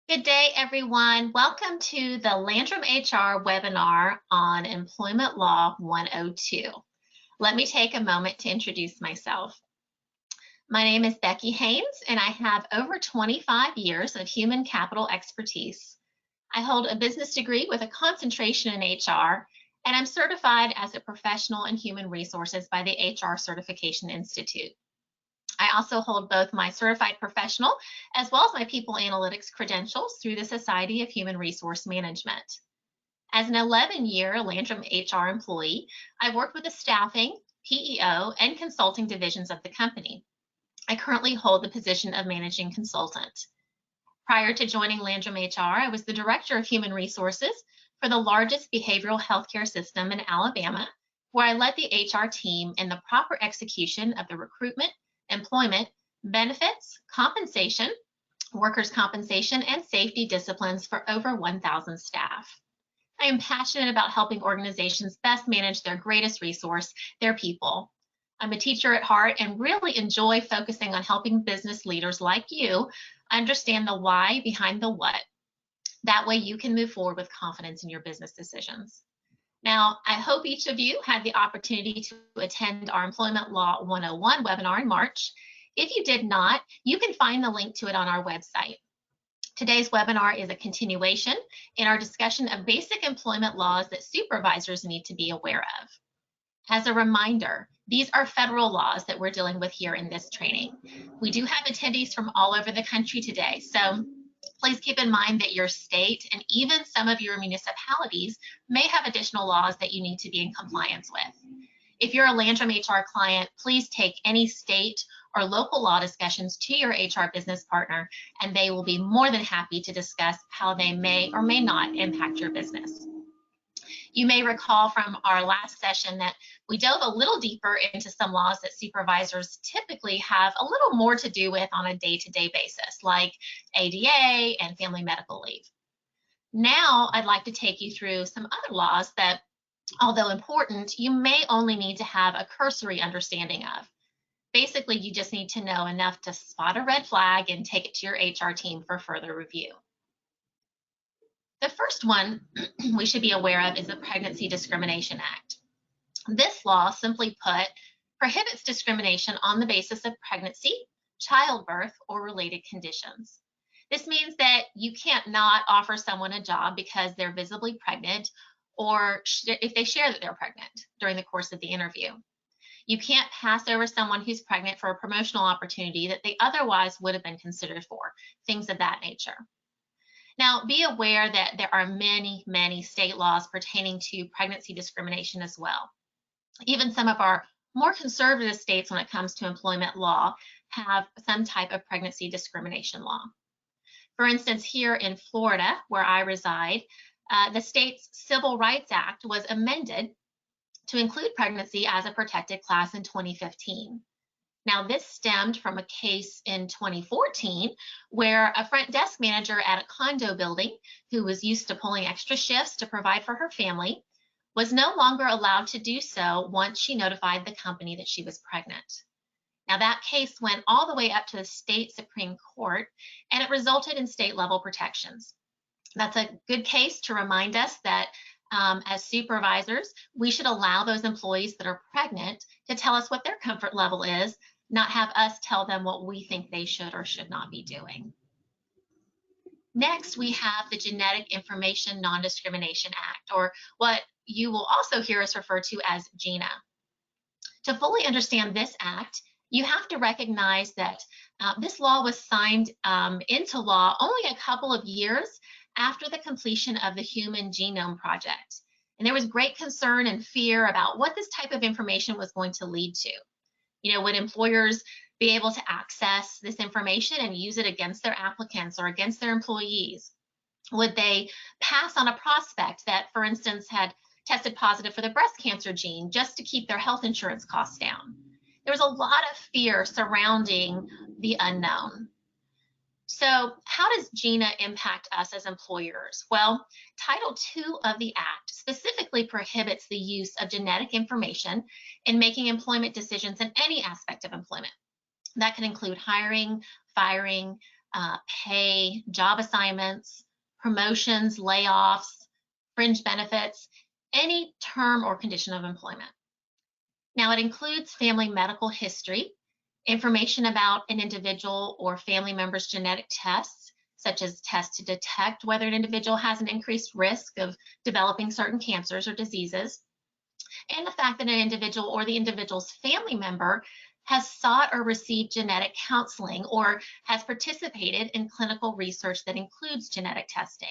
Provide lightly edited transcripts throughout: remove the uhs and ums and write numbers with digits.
Good day, everyone. Welcome to the Landrum HR webinar on Employment Law 102. Let me take a moment to introduce myself. My name is Becki Haines, and I have over 25 years of human capital expertise. I hold a business degree with a concentration in HR, and I'm certified as a professional in human resources by the HR Certification Institute. I also hold both my certified professional as well as my people analytics credentials through the Society of Human Resource Management. As an 11-year Landrum HR employee, I've worked with the staffing, PEO, and consulting divisions of the company. I currently hold the position of managing consultant. Prior to joining Landrum HR, I was the director of human resources for the largest behavioral healthcare system in Alabama, where I led the HR team in the proper execution of the recruitment, employment, benefits, compensation, workers' compensation, and safety disciplines for over 1,000 staff. I am passionate about helping organizations best manage their greatest resource, their people. I'm a teacher at heart and really enjoy focusing on helping business leaders like you understand the why behind the what. That way you can move forward with confidence in your business decisions. Now, I hope each of you had the opportunity to attend our Employment Law 101 webinar in March. If you did not, you can find the link to it on our website. Today's webinar is a continuation in our discussion of basic employment laws that supervisors need to be aware of. As a reminder, these are federal laws that we're dealing with here in this training. We do have attendees from all over the country today, so please keep in mind that your state and even some of your municipalities may have additional laws that you need to be in compliance with. If you're a Landrum HR client, please take any state or local law discussions to your HR business partner, and they will be more than happy to discuss how they may or may not impact your business. You may recall from our last session that we dove a little deeper into some laws that supervisors typically have a little more to do with on a day-to-day basis, like ADA and family medical leave. Now, I'd like to take you through some other laws that, although important, you may only need to have a cursory understanding of. Basically, you just need to know enough to spot a red flag and take it to your HR team for further review. The first one we should be aware of is the Pregnancy Discrimination Act. This law, simply put, prohibits discrimination on the basis of pregnancy, childbirth, or related conditions. This means that you can't not offer someone a job because they're visibly pregnant or if they share that they're pregnant during the course of the interview. You can't pass over someone who's pregnant for a promotional opportunity that they otherwise would have been considered for, things of that nature. Now, be aware that there are many, many state laws pertaining to pregnancy discrimination as well. Even some of our more conservative states when it comes to employment law have some type of pregnancy discrimination law. For instance, here in Florida, where I reside, the state's Civil Rights Act was amended to include pregnancy as a protected class in 2015. Now, this stemmed from a case in 2014 where a front desk manager at a condo building who was used to pulling extra shifts to provide for her family was no longer allowed to do so once she notified the company that she was pregnant. Now, that case went all the way up to the state Supreme Court, and it resulted in state-level protections. That's a good case to remind us that as supervisors, we should allow those employees that are pregnant to tell us what their comfort level is, not have us tell them what we think they should or should not be doing. Next, we have the Genetic Information Non-Discrimination Act, or what you will also hear us refer to as GINA. To fully understand this act, you have to recognize that this law was signed into law only a couple of years after the completion of the Human Genome Project. And there was great concern and fear about what this type of information was going to lead to. You know, would employers be able to access this information and use it against their applicants or against their employees? Would they pass on a prospect that, for instance, had tested positive for the breast cancer gene just to keep their health insurance costs down? There was a lot of fear surrounding the unknown. So how does GINA impact us as employers? Well, Title II of the Act specifically prohibits the use of genetic information in making employment decisions in any aspect of employment. That can include hiring, firing, pay, job assignments, promotions, layoffs, fringe benefits, any term or condition of employment. Now, it includes family medical history, information about an individual or family member's genetic tests, such as tests to detect whether an individual has an increased risk of developing certain cancers or diseases, and the fact that an individual or the individual's family member has sought or received genetic counseling or has participated in clinical research that includes genetic testing.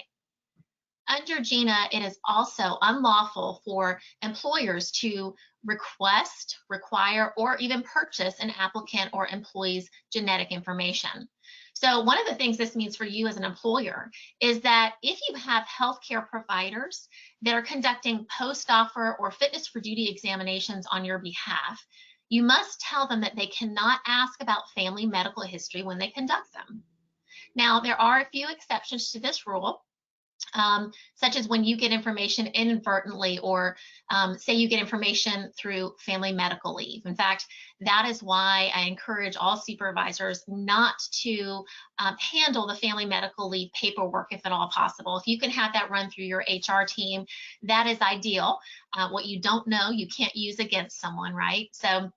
Under GINA, it is also unlawful for employers to request, require, or even purchase an applicant or employee's genetic information. So one of the things this means for you as an employer is that if you have healthcare providers that are conducting post-offer or fitness for duty examinations on your behalf, you must tell them that they cannot ask about family medical history when they conduct them. Now, there are a few exceptions to this rule. Such as when you get information inadvertently, or say you get information through family medical leave. In fact, that is why I encourage all supervisors not to handle the family medical leave paperwork if at all possible. If you can have that run through your HR team, that is ideal. What you don't know, you can't use against someone, right? So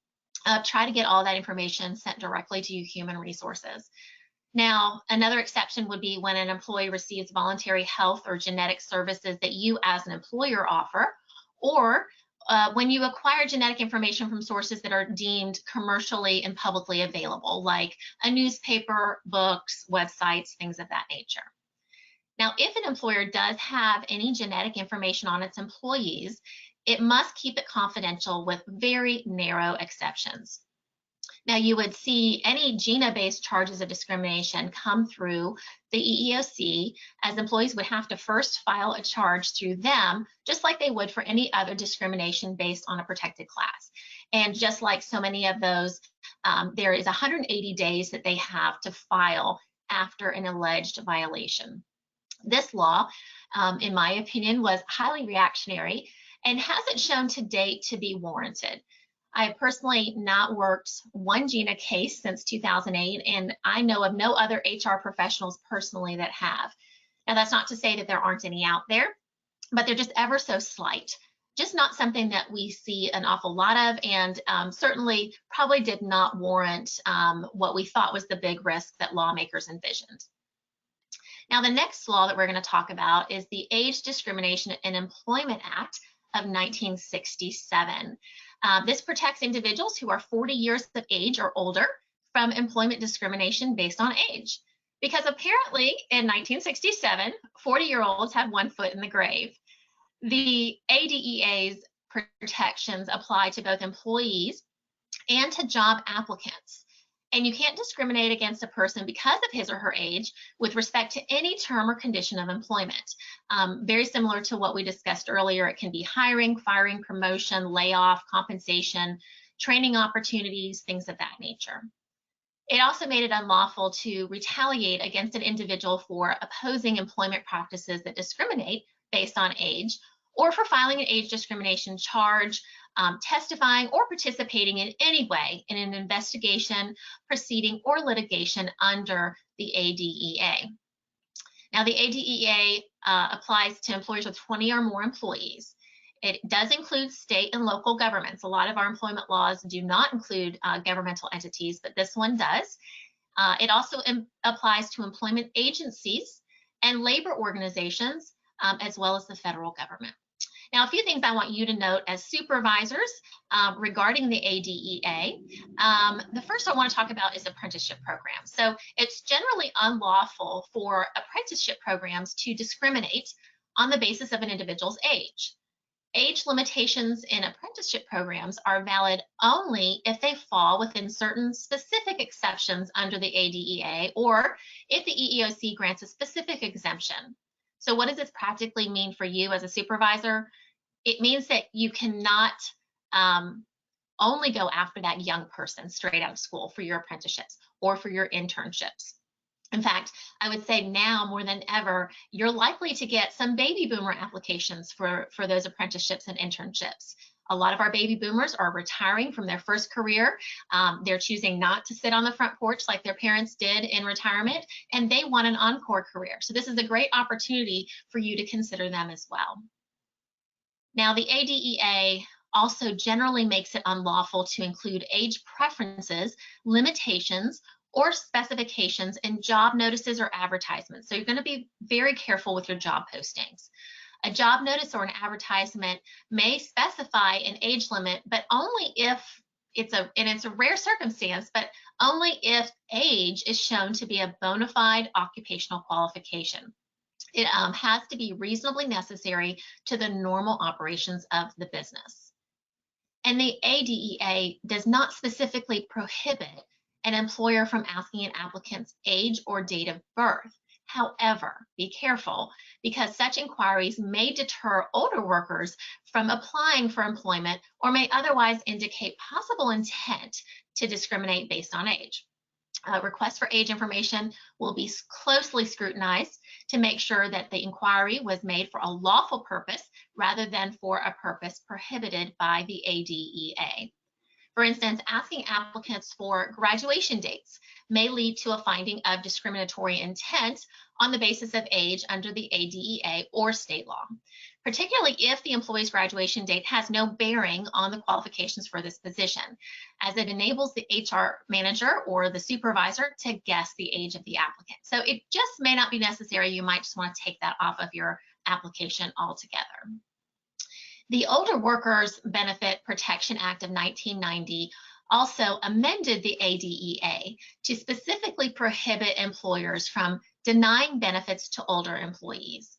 try to get all that information sent directly to you, human resources. Now, another exception would be when an employee receives voluntary health or genetic services that you as an employer offer, or when you acquire genetic information from sources that are deemed commercially and publicly available, like a newspaper, books, websites, things of that nature. Now, if an employer does have any genetic information on its employees, it must keep it confidential with very narrow exceptions. Now, you would see any GINA-based charges of discrimination come through the EEOC, as employees would have to first file a charge through them, just like they would for any other discrimination based on a protected class. And just like so many of those, there is 180 days that they have to file after an alleged violation. This law, in my opinion, was highly reactionary and hasn't shown to date to be warranted. I have personally not worked one GINA case since 2008, and I know of no other HR professionals personally that have. Now, that's not to say that there aren't any out there, but they're just ever so slight. Just not something that we see an awful lot of, and certainly probably did not warrant what we thought was the big risk that lawmakers envisioned. Now, the next law that we're going to talk about is the Age Discrimination in Employment Act of 1967. This protects individuals who are 40 years of age or older from employment discrimination based on age. Because apparently in 1967, 40-year-olds had one foot in the grave. The ADEA's protections apply to both employees and to job applicants. And you can't discriminate against a person because of his or her age with respect to any term or condition of employment. Very similar to what we discussed earlier, it can be hiring, firing, promotion, layoff, compensation, training opportunities, things of that nature. It also made it unlawful to retaliate against an individual for opposing employment practices that discriminate based on age, or for filing an age discrimination charge, testifying or participating in any way in an investigation, proceeding, or litigation under the ADEA. Now, the ADEA applies to employers with 20 or more employees. It does include state and local governments. A lot of our employment laws do not include governmental entities, but this one does. It also applies to employment agencies and labor organizations, as well as the federal government. Now, a few things I want you to note as supervisors regarding the ADEA. The first I want to talk about is apprenticeship programs. So it's generally unlawful for apprenticeship programs to discriminate on the basis of an individual's age. Age limitations in apprenticeship programs are valid only if they fall within certain specific exceptions under the ADEA, or if the EEOC grants a specific exemption. So what does this practically mean for you as a supervisor? It means that you cannot only go after that young person straight out of school for your apprenticeships or for your internships. In fact, I would say now more than ever, you're likely to get some baby boomer applications for those apprenticeships and internships. A lot of our baby boomers are retiring from their first career. They're choosing not to sit on the front porch like their parents did in retirement, and they want an encore career. So this is a great opportunity for you to consider them as well. Now, the ADEA also generally makes it unlawful to include age preferences, limitations, or specifications in job notices or advertisements. So you're going to be very careful with your job postings. A job notice or an advertisement may specify an age limit, but only if it's a rare circumstance, but only if age is shown to be a bona fide occupational qualification. It has to be reasonably necessary to the normal operations of the business. And the ADEA does not specifically prohibit an employer from asking an applicant's age or date of birth. However, be careful, because such inquiries may deter older workers from applying for employment or may otherwise indicate possible intent to discriminate based on age. Requests for age information will be closely scrutinized to make sure that the inquiry was made for a lawful purpose rather than for a purpose prohibited by the ADEA. For instance, asking applicants for graduation dates may lead to a finding of discriminatory intent on the basis of age under the ADEA or state law, particularly if the employee's graduation date has no bearing on the qualifications for this position, as it enables the HR manager or the supervisor to guess the age of the applicant. So it just may not be necessary. You might just want to take that off of your application altogether. The Older Workers Benefit Protection Act of 1990 also amended the ADEA to specifically prohibit employers from denying benefits to older employees.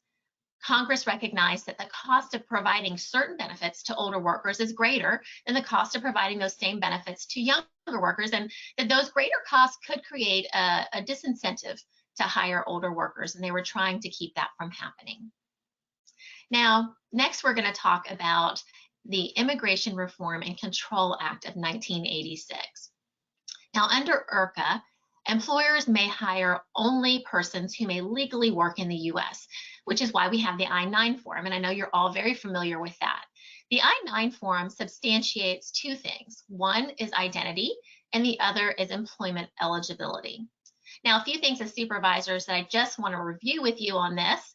Congress recognized that the cost of providing certain benefits to older workers is greater than the cost of providing those same benefits to younger workers, and that those greater costs could create a disincentive to hire older workers, and they were trying to keep that from happening. Now, next we're going to talk about the Immigration Reform and Control Act of 1986. Now, under IRCA, employers may hire only persons who may legally work in the U.S., which is why we have the I-9 form, and I know you're all very familiar with that. The I-9 form substantiates two things. One is identity, and the other is employment eligibility. Now, a few things as supervisors that I just want to review with you on this.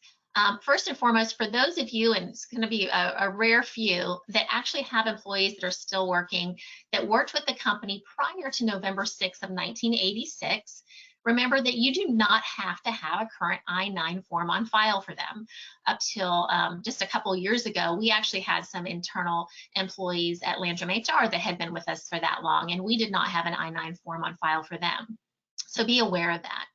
First and foremost, for those of you, and it's going to be a rare few, that actually have employees that are still working, that worked with the company prior to November 6th of 1986, remember that you do not have to have a current I-9 form on file for them. Up till just a couple years ago, we actually had some internal employees at Landrum HR that had been with us for that long, and we did not have an I-9 form on file for them. So be aware of that.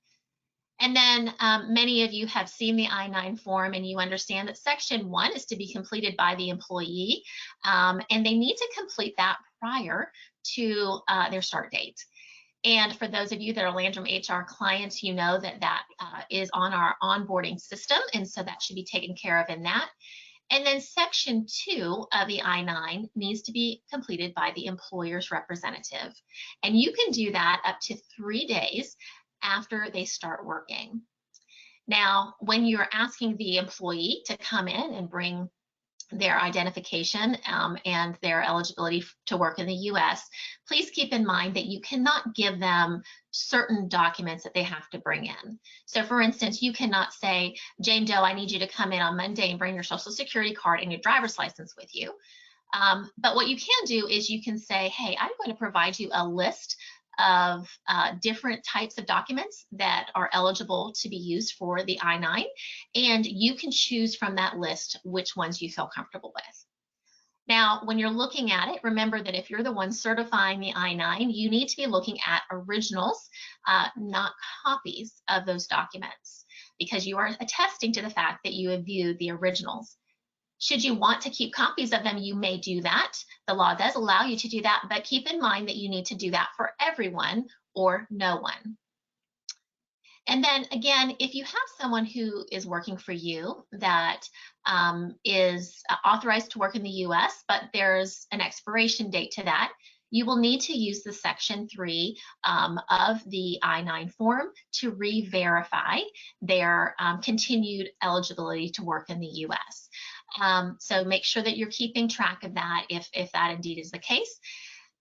And then many of you have seen the I-9 form, and you understand that Section 1 is to be completed by the employee, and they need to complete that prior to their start date. And for those of you that are Landrum HR clients, you know that that is on our onboarding system, and so that should be taken care of in that. And then Section 2 of the I-9 needs to be completed by the employer's representative. And you can do that up to 3 days after they start working. Now, when you're asking the employee to come in and bring their identification and their eligibility to work in the U.S., please keep in mind that you cannot give them certain documents that they have to bring in. So for instance, you cannot say, Jane Doe, I need you to come in on Monday and bring your social security card and your driver's license with you. But what you can do is you can say, hey, I'm going to provide you a list of different types of documents that are eligible to be used for the I-9, and you can choose from that list which ones you feel comfortable with. Now, when you're looking at it, remember that if you're the one certifying the I-9, you need to be looking at originals, not copies of those documents, because you are attesting to the fact that you have viewed the originals. Should you want to keep copies of them, you may do that. The law does allow you to do that, but keep in mind that you need to do that for everyone or no one. And then again, if you have someone who is working for you that is authorized to work in the US, but there's an expiration date to that, you will need to use the Section 3 of the I-9 form to re-verify their continued eligibility to work in the US. So make sure that you're keeping track of that if that indeed is the case.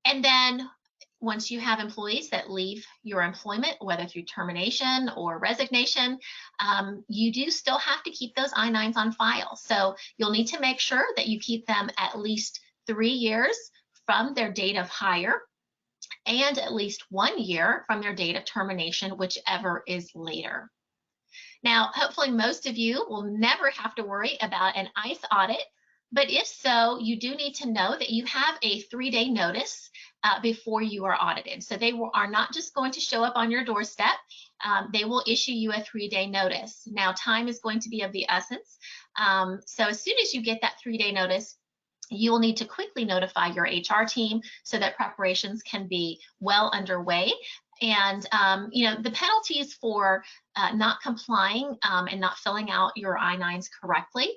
And then once you have employees that leave your employment, whether through termination or resignation, you do still have to keep those I-9s on file. So you'll need to make sure that you keep them at least 3 years from their date of hire and at least 1 year from their date of termination, whichever is later. Now, hopefully most of you will never have to worry about an ICE audit, but if so, you do need to know that you have a 3-day notice before you are audited. So they are not just going to show up on your doorstep. They will issue you a 3-day notice. Now, time is going to be of the essence. So as soon as you get that 3-day notice, you will need to quickly notify your HR team so that preparations can be well underway. And the penalties for not complying and not filling out your I-9s correctly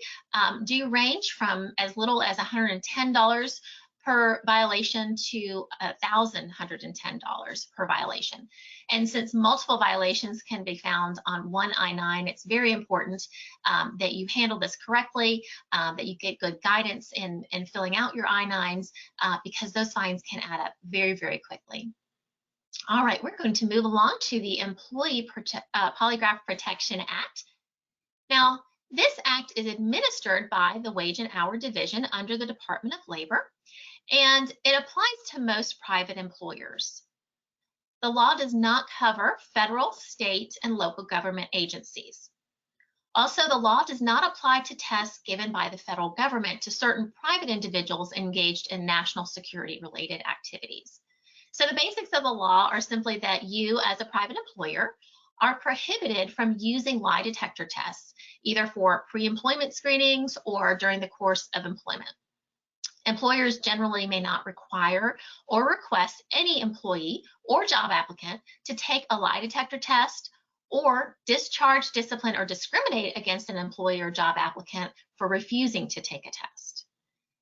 do range from as little as $110 per violation to $1,110 per violation. And since multiple violations can be found on one I-9, it's very important that you handle this correctly, that you get good guidance in filling out your I-9s because those fines can add up very, very quickly. All right, we're going to move along to the Employee Polygraph Protection Act. Now, this act is administered by the Wage and Hour Division under the Department of Labor, and it applies to most private employers. The law does not cover federal, state, and local government agencies. Also, the law does not apply to tests given by the federal government to certain private individuals engaged in national security-related activities. So the basics of the law are simply that you, as a private employer, are prohibited from using lie detector tests, either for pre-employment screenings or during the course of employment. Employers generally may not require or request any employee or job applicant to take a lie detector test or discharge, discipline, or discriminate against an employee or job applicant for refusing to take a test.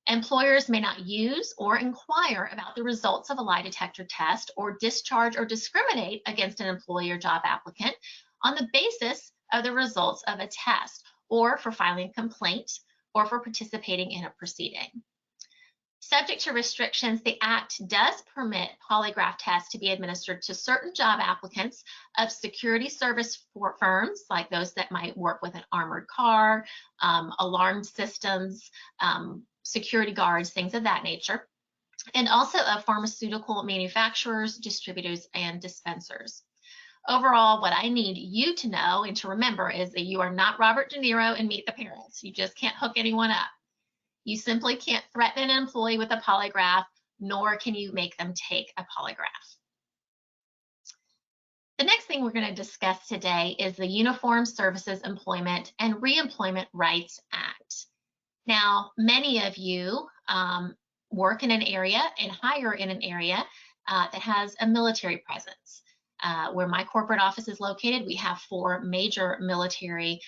Employers may not use or inquire about the results of a lie detector test or discharge or discriminate against an employee or job applicant on the basis of the results of a test or for filing a complaint or for participating in a proceeding. Subject to restrictions, the Act does permit polygraph tests to be administered to certain job applicants of security service firms, like those that might work with an armored car, alarm systems, security guards, things of that nature, and also of pharmaceutical manufacturers, distributors, and dispensers. Overall, what I need you to know and to remember is that you are not Robert De Niro in Meet the Parents. You just can't hook anyone up. You simply can't threaten an employee with a polygraph, nor can you make them take a polygraph. The next thing we're going to discuss today is the Uniformed Services Employment and Reemployment Rights Act. Now, many of you work in an area and hire in an area that has a military presence. Where my corporate office is located, we have 4 major military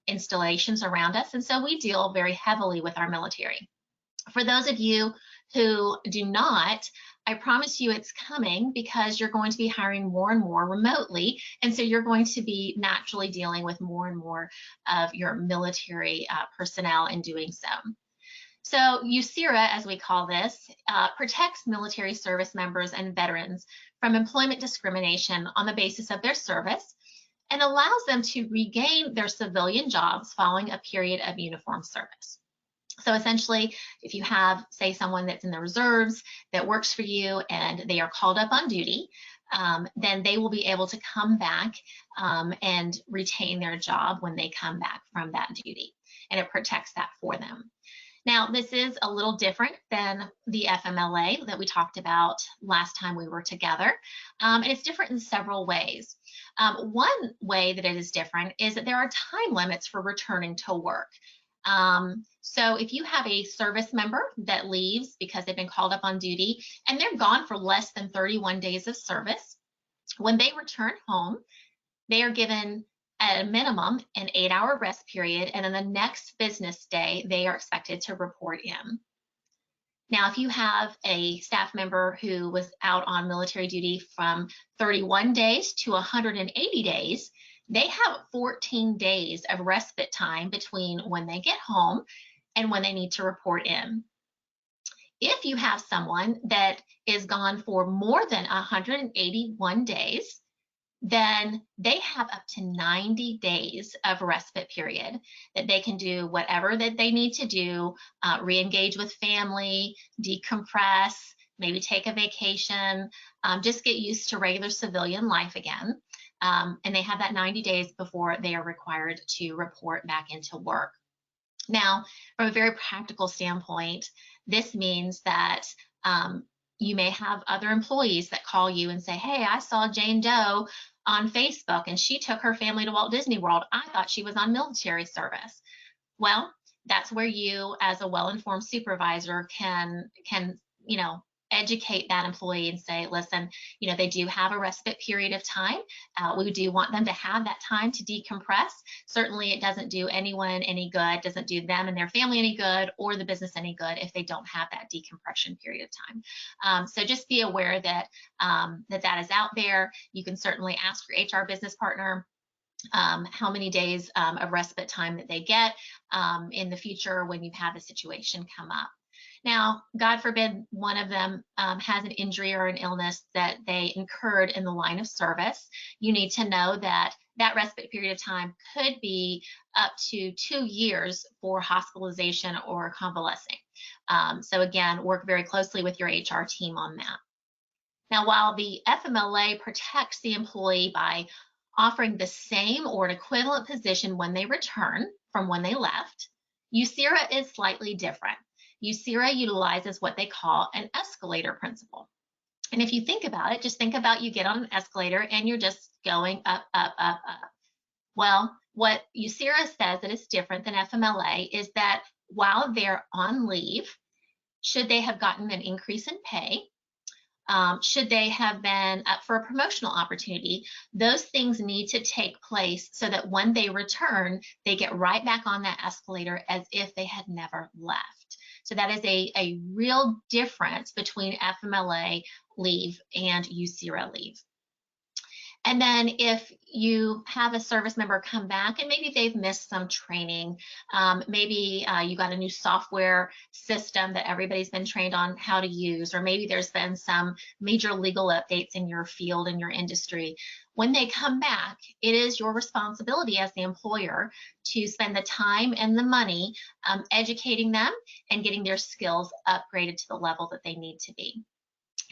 installations around us, and so we deal very heavily with our military. For those of you who do not, I promise you it's coming because you're going to be hiring more and more remotely, and so you're going to be naturally dealing with more and more of your military personnel in doing so. So USERRA, as we call this, protects military service members and veterans from employment discrimination on the basis of their service and allows them to regain their civilian jobs following a period of uniformed service. So essentially, if you have, say, someone that's in the reserves that works for you and they are called up on duty, then they will be able to come back and retain their job when they come back from that duty, and it protects that for them. Now, this is a little different than the FMLA that we talked about last time we were together, and it's different in several ways. One way that it is different is that there are time limits for returning to work. So if you have a service member that leaves because they've been called up on duty and they're gone for less than 31 days of service, when they return home, they are given at a minimum an 8-hour rest period, and then the next business day they are expected to report in. Now, if you have a staff member who was out on military duty from 31 days to 180 days, they have 14 days of respite time between when they get home and when they need to report in. If you have someone that is gone for more than 181 days, then they have up to 90 days of respite period that they can do whatever that they need to do, re-engage with family, decompress, maybe take a vacation, just get used to regular civilian life again. And they have that 90 days before they are required to report back into work. Now, from a very practical standpoint, this means that you may have other employees that call you and say, hey, I saw Jane Doe on Facebook and she took her family to Walt Disney World. I thought she was on military service. Well, that's where you, as a well-informed supervisor, can educate that employee and say, listen, they do have a respite period of time. We do want them to have that time to decompress. Certainly it doesn't do anyone any good, doesn't do them and their family any good or the business any good if they don't have that decompression period of time. So just be aware that that is out there. You can certainly ask your HR business partner how many days of respite time that they get in the future when you have a situation come up. Now, God forbid one of them has an injury or an illness that they incurred in the line of service. You need to know that that respite period of time could be up to 2 years for hospitalization or convalescing. So again, work very closely with your HR team on that. Now, while the FMLA protects the employee by offering the same or an equivalent position when they return from when they left, USERRA is slightly different. USERRA utilizes what they call an escalator principle. And if you think about it, just think about you get on an escalator and you're just going up, up, up, up. Well, what USERRA says that is different than FMLA is that while they're on leave, should they have gotten an increase in pay, should they have been up for a promotional opportunity, those things need to take place so that when they return, they get right back on that escalator as if they had never left. So that is a real difference between FMLA leave and USERRA leave. And then if you have a service member come back and maybe they've missed some training, maybe you got a new software system that everybody's been trained on how to use, or maybe there's been some major legal updates in your field, in your industry. When they come back, it is your responsibility as the employer to spend the time and the money educating them and getting their skills upgraded to the level that they need to be.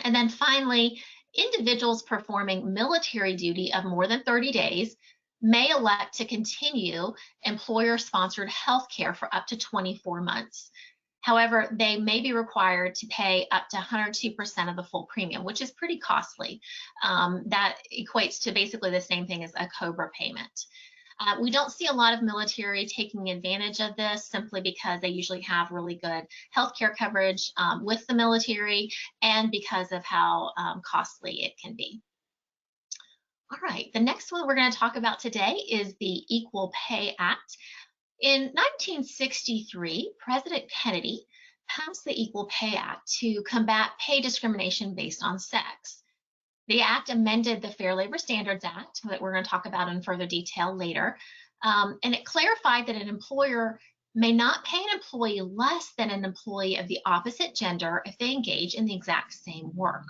And then finally, individuals performing military duty of more than 30 days may elect to continue employer-sponsored health care for up to 24 months. However, they may be required to pay up to 102% of the full premium, which is pretty costly. That equates to basically the same thing as a COBRA payment. We don't see a lot of military taking advantage of this simply because they usually have really good healthcare coverage with the military and because of how costly it can be. All right, the next one we're going to talk about today is the Equal Pay Act. In 1963, President Kennedy passed the Equal Pay Act to combat pay discrimination based on sex. The act amended the Fair Labor Standards Act that we're going to talk about in further detail later, and it clarified that an employer may not pay an employee less than an employee of the opposite gender if they engage in the exact same work.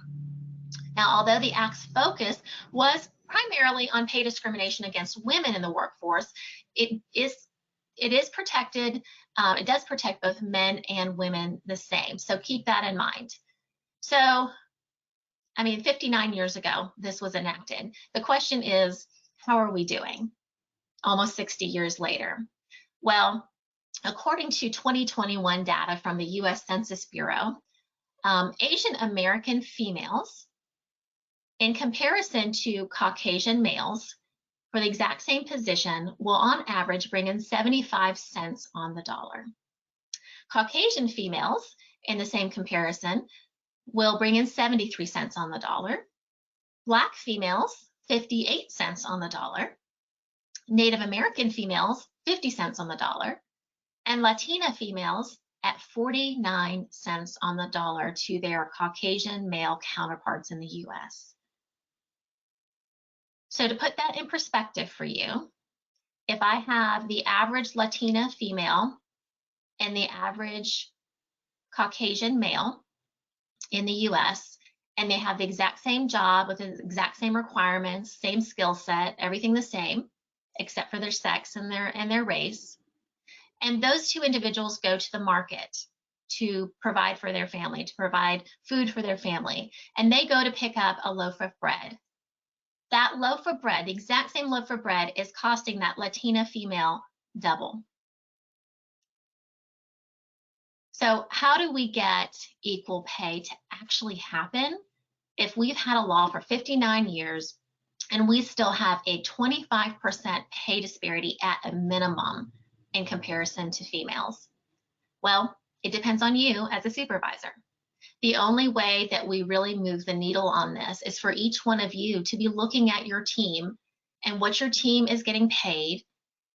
Now, although the act's focus was primarily on pay discrimination against women in the workforce, it is protected, it does protect both men and women the same, so keep that in mind. So, 59 years ago, this was enacted. The question is, how are we doing almost 60 years later? Well, according to 2021 data from the US Census Bureau, Asian American females, in comparison to Caucasian males, for the exact same position, will on average bring in 75 cents on the dollar. Caucasian females, in the same comparison, will bring in 73 cents on the dollar. Black females, 58 cents on the dollar. Native American females, 50 cents on the dollar. And Latina females at 49 cents on the dollar to their Caucasian male counterparts in the US. So to put that in perspective for you, if I have the average Latina female and the average Caucasian male in the US, and they have the exact same job with the exact same requirements, same skill set, everything the same, except for their sex and their race. And those two individuals go to the market to provide for their family, to provide food for their family, and they go to pick up a loaf of bread. That loaf of bread, the exact same loaf of bread, is costing that Latina female double. So how do we get equal pay to actually happen if we've had a law for 59 years and we still have a 25% pay disparity at a minimum in comparison to females? Well, it depends on you as a supervisor. The only way that we really move the needle on this is for each one of you to be looking at your team and what your team is getting paid.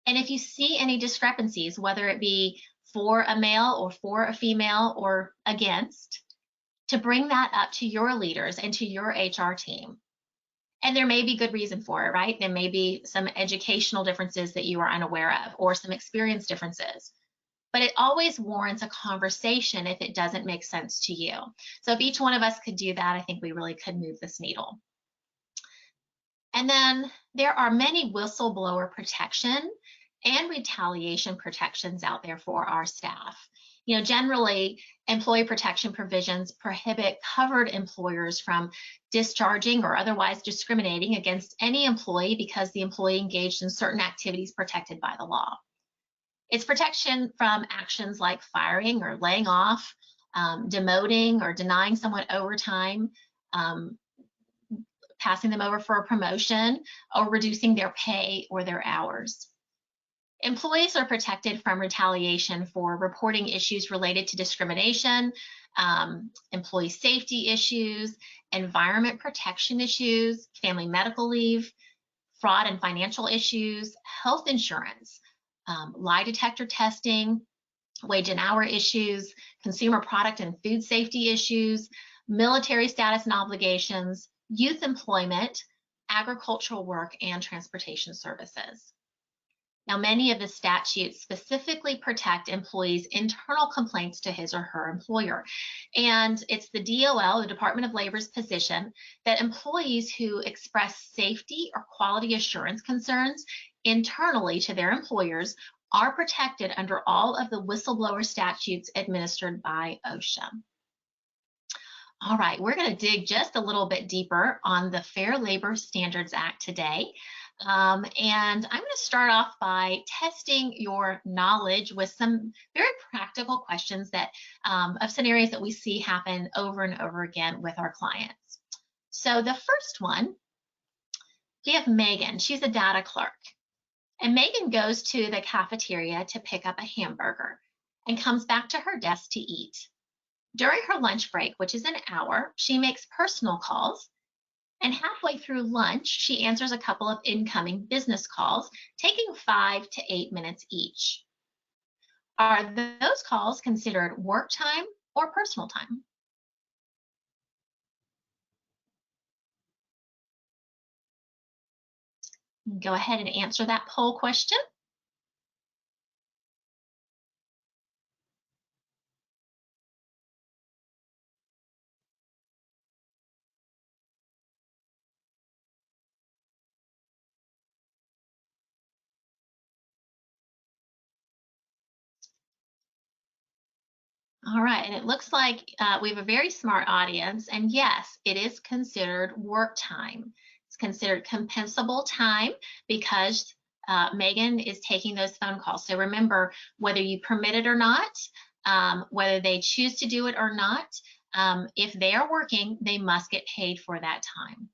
And if you see any discrepancies, whether it be for a male or for a female or against, to bring that up to your leaders and to your HR team. And there may be good reason for it, right? There may be some educational differences that you are unaware of or some experience differences. But it always warrants a conversation if it doesn't make sense to you. So if each one of us could do that, I think we really could move this needle. And then there are many whistleblower protection and retaliation protections out there for our staff. You know, generally, employee protection provisions prohibit covered employers from discharging or otherwise discriminating against any employee because the employee engaged in certain activities protected by the law. It's protection from actions like firing or laying off, demoting or denying someone overtime, passing them over for a promotion, or reducing their pay or their hours. Employees are protected from retaliation for reporting issues related to discrimination, employee safety issues, environment protection issues, family medical leave, fraud and financial issues, health insurance, lie detector testing, wage and hour issues, consumer product and food safety issues, military status and obligations, youth employment, agricultural work, and transportation services. Now, many of the statutes specifically protect employees' internal complaints to his or her employer. And it's the DOL, the Department of Labor's position, that employees who express safety or quality assurance concerns internally to their employers are protected under all of the whistleblower statutes administered by OSHA. All right, we're going to dig just a little bit deeper on the Fair Labor Standards Act today. And I'm going to start off by testing your knowledge with some very practical questions that of scenarios that we see happen over and over again with our clients. So the first one, we have Megan. She's a data clerk. And Megan goes to the cafeteria to pick up a hamburger and comes back to her desk to eat. During her lunch break, which is an hour, she makes personal calls. And halfway through lunch, she answers a couple of incoming business calls, taking 5 to 8 minutes each. Are those calls considered work time or personal time? Go ahead and answer that poll question. All right, and it looks like we have a very smart audience, and yes, it is considered work time. It's considered compensable time because Megan is taking those phone calls. So remember, whether you permit it or not, whether they choose to do it or not, if they are working, they must get paid for that time.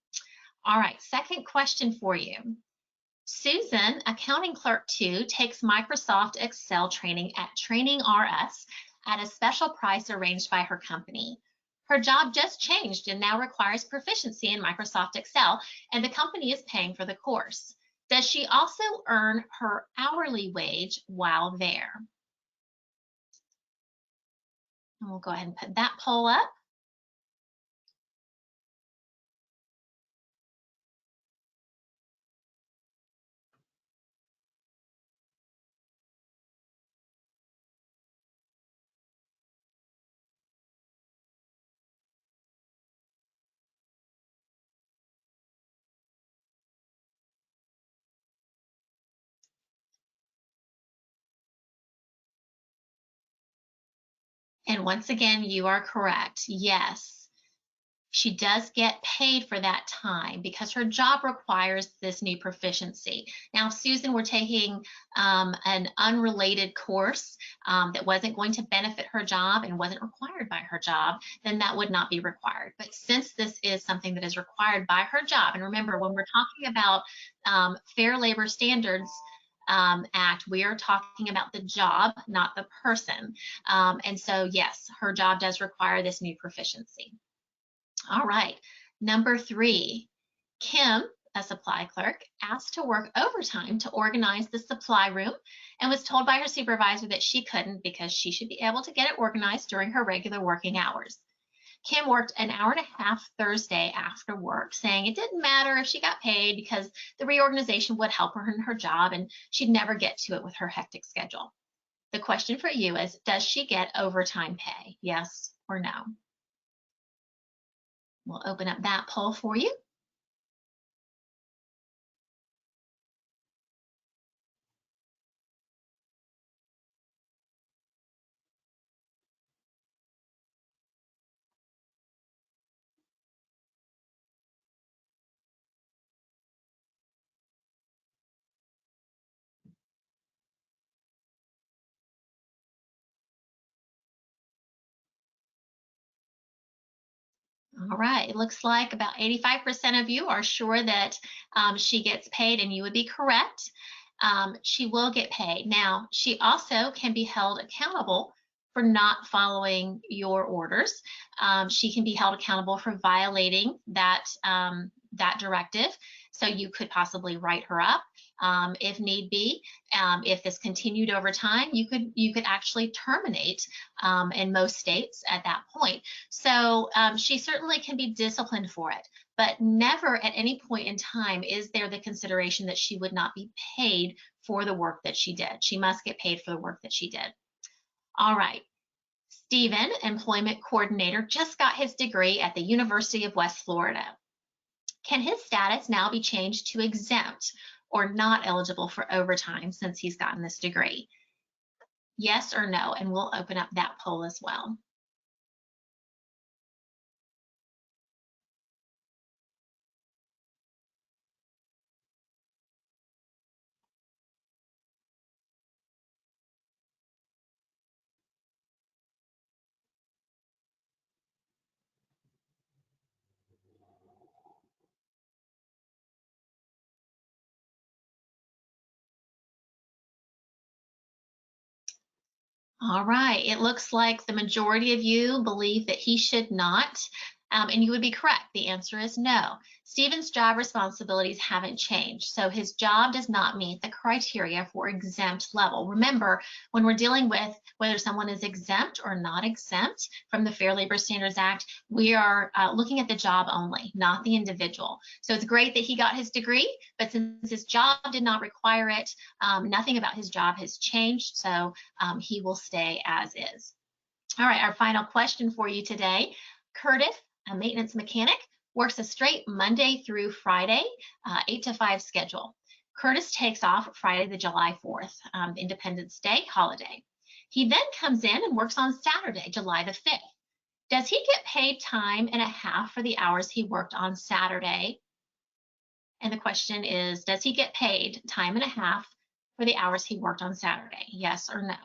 All right, second question for you. Susan, accounting clerk 2, takes Microsoft Excel training at Training RS at a special price arranged by her company. Her job just changed and now requires proficiency in Microsoft Excel, and the company is paying for the course. Does she also earn her hourly wage while there? And we'll go ahead and put that poll up. Stephen, once again, you are correct. Yes, she does get paid for that time because her job requires this new proficiency. Now, if Susan were taking an unrelated course that wasn't going to benefit her job and wasn't required by her job, then that would not be required. But since this is something that is required by her job, and remember, when we're talking about Fair Labor Standards Act, we are talking about the job, not the person. And so, yes, her job does require this new proficiency. All right, number 3, Kim, a supply clerk, asked to work overtime to organize the supply room and was told by her supervisor that she couldn't because she should be able to get it organized during her regular working hours. Kim worked an hour and a half Thursday after work, saying it didn't matter if she got paid because the reorganization would help her in her job and she'd never get to it with her hectic schedule. The question for you is, does she get overtime pay? Yes or no? We'll open up that poll for you. All right, it looks like about 85% of you are sure that she gets paid, and you would be correct. She will get paid. Now, she also can be held accountable for not following your orders. She can be held accountable for violating that, that directive. So you could possibly write her up if need be. If this continued over time, you could actually terminate in most states at that point. So she certainly can be disciplined for it, but never at any point in time is there the consideration that she would not be paid for the work that she did. She must get paid for the work that she did. All right. Stephen, employment coordinator, just got his degree at the University of West Florida. Can his status now be changed to exempt or not eligible for overtime since he's gotten this degree? Yes or no? And we'll open up that poll as well. All right, it looks like the majority of you believe that he should not, and you would be correct. The answer is no. Stephen's job responsibilities haven't changed, so his job does not meet the criteria for exempt level. Remember, when we're dealing with whether someone is exempt or not exempt from the Fair Labor Standards Act, we are looking at the job only, not the individual. So it's great that he got his degree, but since his job did not require it, nothing about his job has changed, so he will stay as is. All right, our final question for you today. Curtis, a maintenance mechanic, works a straight Monday through Friday, 8 to 5 schedule. Curtis takes off Friday, the July 4th, Independence Day holiday. He then comes in and works on Saturday, July the 5th. Does he get paid time and a half for the hours he worked on Saturday? And the question is, does he get paid time and a half for the hours he worked on Saturday? Yes or no?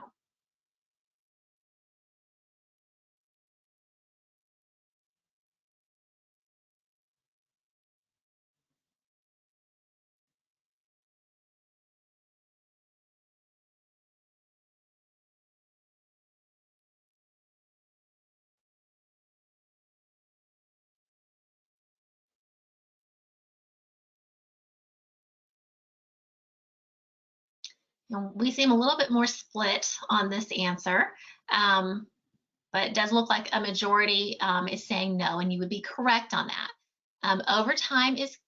Now, we seem a little bit more split on this answer, but it does look like a majority is saying no, and you would be correct on that. Overtime is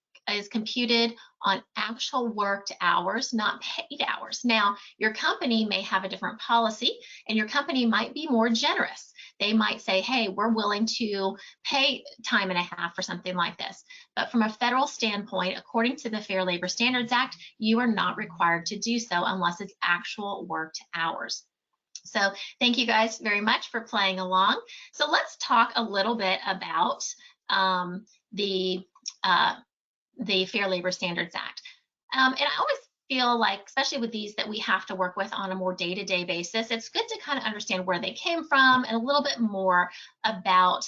computed on actual worked hours, not paid hours. Now, your company may have a different policy, and your company might be more generous. They might say, hey, we're willing to pay time and a half for something like this. But from a federal standpoint, according to the Fair Labor Standards Act, you are not required to do so unless it's actual worked hours. So thank you guys very much for playing along. So let's talk a little bit about um, the uh, the Fair Labor Standards Act. And I always feel like, especially with these that we have to work with on a more day-to-day basis, it's good to kind of understand where they came from and a little bit more about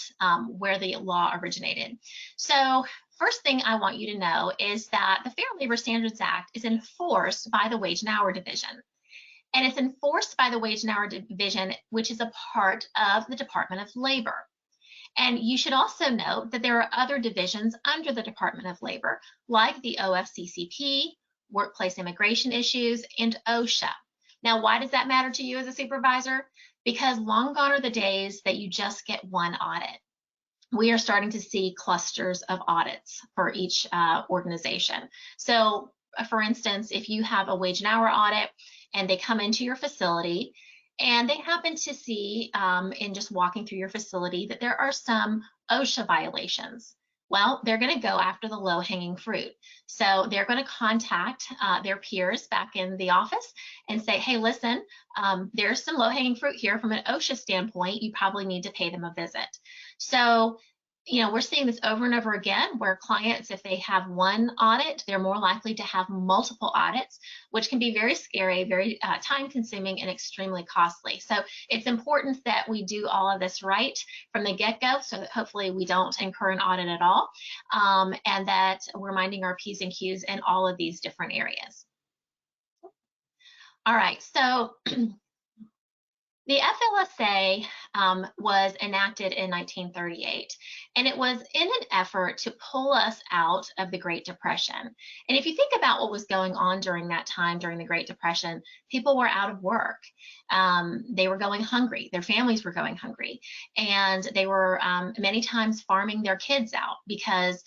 where the law originated. So first thing I want you to know is that the Fair Labor Standards Act is enforced by the Wage and Hour Division. And it's enforced by the Wage and Hour Division, which is a part of the Department of Labor. And you should also note that there are other divisions under the Department of Labor, like the OFCCP, Workplace Immigration Issues, and OSHA. Now, why does that matter to you as a supervisor? Because long gone are the days that you just get one audit. We are starting to see clusters of audits for each organization. So, for instance, if you have a wage and hour audit and they come into your facility, and they happen to see in just walking through your facility that there are some OSHA violations. Well, they're going to go after the low-hanging fruit. So they're going to contact their peers back in the office and say, hey, listen, there's some low-hanging fruit here from an OSHA standpoint. You probably need to pay them a visit. So we're seeing this over and over again where clients, if they have one audit, they're more likely to have multiple audits, which can be very scary, very time consuming and extremely costly. So it's important that we do all of this right from the get-go so that hopefully we don't incur an audit at all, and that we're minding our P's and Q's in all of these different areas. All right, so the FLSA was enacted in 1938, and it was in an effort to pull us out of the Great Depression. And if you think about what was going on during that time, during the Great Depression, people were out of work. They were going hungry. Their families were going hungry. And they were many times farming their kids out because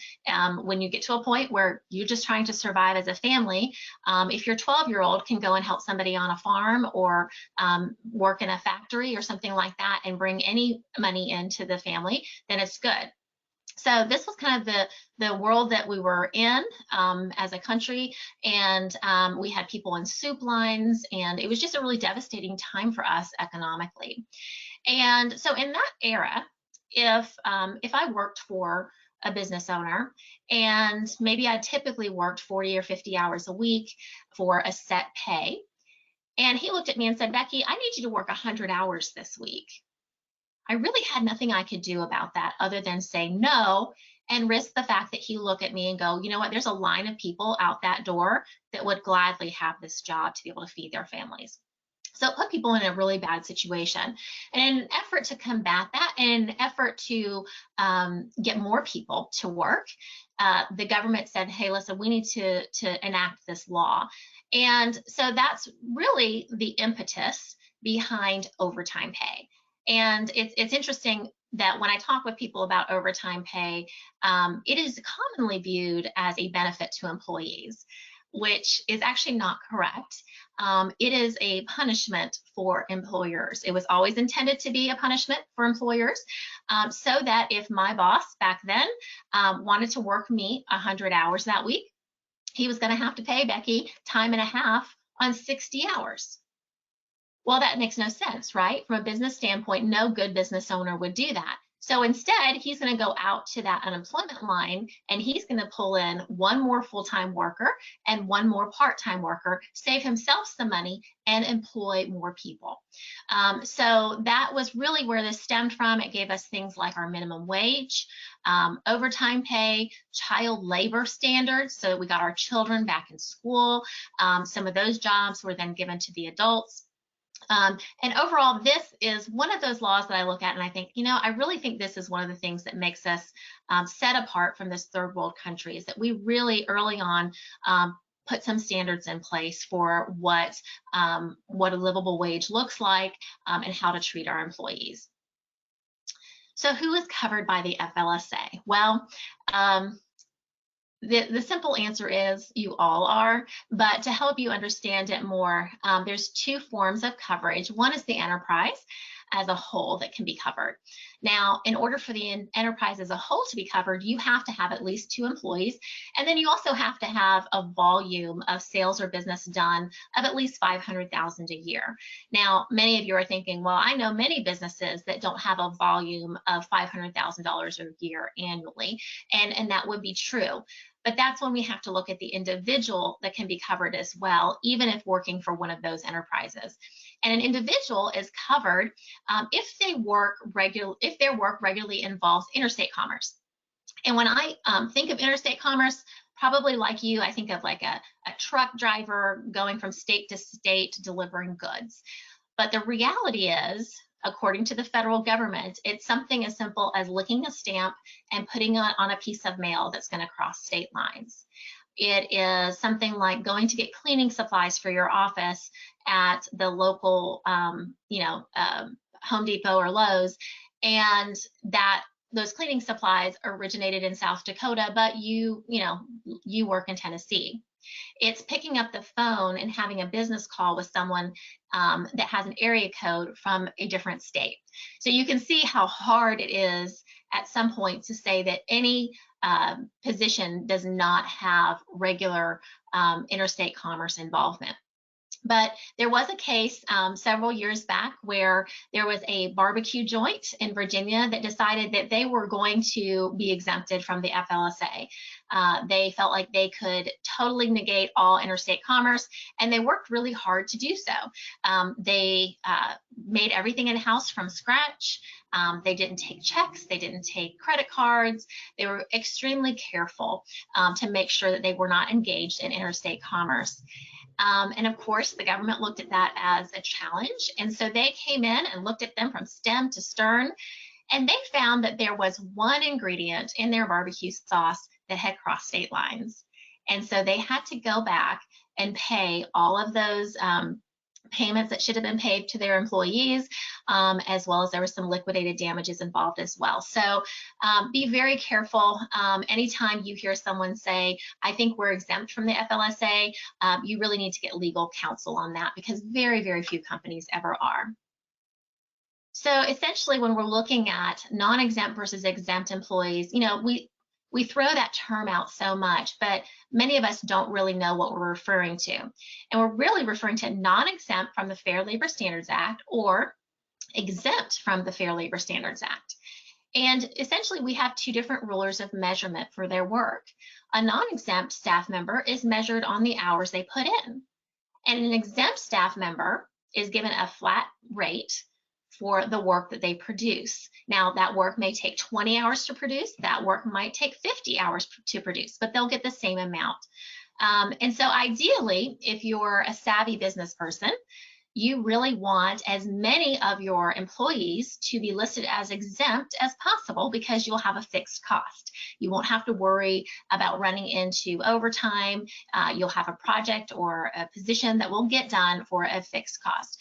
when you get to a point where you're just trying to survive as a family, if your 12-year-old can go and help somebody on a farm or work in a factory or something like that and bring any money into the family, then it's good. So this was kind of the world that we were in as a country, and we had people in soup lines, and it was just a really devastating time for us economically. And so in that era, if I worked for a business owner and maybe I typically worked 40 or 50 hours a week for a set pay, and he looked at me and said, Becki, I need you to work 100 hours this week. I really had nothing I could do about that other than say no and risk the fact that he look at me and go, you know what, there's a line of people out that door that would gladly have this job to be able to feed their families. So it put people in a really bad situation. And in an effort to combat that, and in an effort to get more people to work, the government said, hey, listen, we need to enact this law. And so that's really the impetus behind overtime pay. And it's interesting that when I talk with people about overtime pay, it is commonly viewed as a benefit to employees, which is actually not correct. It is a punishment for employers. It was always intended to be a punishment for employers, so that if my boss back then wanted to work me 100 hours that week, he was going to have to pay Becki time and a half on 60 hours. Well, that makes no sense, right? From a business standpoint, no good business owner would do that. So instead, he's going to go out to that unemployment line and he's going to pull in one more full-time worker and one more part-time worker, save himself some money, and employ more people. So that was really where this stemmed from. It gave us things like our minimum wage, overtime pay, child labor standards. So we got our children back in school. Some of those jobs were then given to the adults. And overall, this is one of those laws that I look at and I think, I really think this is one of the things that makes us set apart from this third world country, is that we really early on put some standards in place for what a livable wage looks like and how to treat our employees. So who is covered by the FLSA? Well, the simple answer is you all are, but to help you understand it more, there's two forms of coverage. One is the enterprise, as a whole that can be covered. Now, in order for the enterprise as a whole to be covered, you have to have at least 2 employees, and then you also have to have a volume of sales or business done of at least $500,000 a year. Now, many of you are thinking, well, I know many businesses that don't have a volume of $500,000 a year annually, and that would be true. But that's when we have to look at the individual that can be covered as well, even if working for one of those enterprises. And an individual is covered if their work regularly involves interstate commerce. And when I think of interstate commerce, probably like you, I think of like a truck driver going from state to state delivering goods. But the reality is, according to the federal government, it's something as simple as licking a stamp and putting it on a piece of mail that's going to cross state lines. It is something like going to get cleaning supplies for your office at the local, Home Depot or Lowe's, and that those cleaning supplies originated in South Dakota, but you work in Tennessee. It's picking up the phone and having a business call with someone that has an area code from a different state. So you can see how hard it is at some point to say that any position does not have regular interstate commerce involvement. But there was a case several years back where there was a barbecue joint in Virginia that decided that they were going to be exempted from the FLSA. They felt like they could totally negate all interstate commerce, and they worked really hard to do so. They made everything in-house from scratch. They didn't take checks. They didn't take credit cards. They were extremely careful to make sure that they were not engaged in interstate commerce. And of course, the government looked at that as a challenge. And so they came in and looked at them from stem to stern, and they found that there was one ingredient in their barbecue sauce that had crossed state lines. And so they had to go back and pay all of those payments that should have been paid to their employees, as well as there were some liquidated damages involved as well. So be very careful. Anytime you hear someone say, I think we're exempt from the FLSA, you really need to get legal counsel on that, because very, very few companies ever are. So essentially, when we're looking at non-exempt versus exempt employees, we throw that term out so much, but many of us don't really know what we're referring to. And we're really referring to non-exempt from the Fair Labor Standards Act or exempt from the Fair Labor Standards Act. And essentially, we have 2 different rulers of measurement for their work. A non-exempt staff member is measured on the hours they put in, and an exempt staff member is given a flat rate for the work that they produce. Now, that work may take 20 hours to produce, that work might take 50 hours to produce, but they'll get the same amount. And so ideally, if you're a savvy business person, you really want as many of your employees to be listed as exempt as possible, because you'll have a fixed cost. You won't have to worry about running into overtime. You'll have a project or a position that will get done for a fixed cost.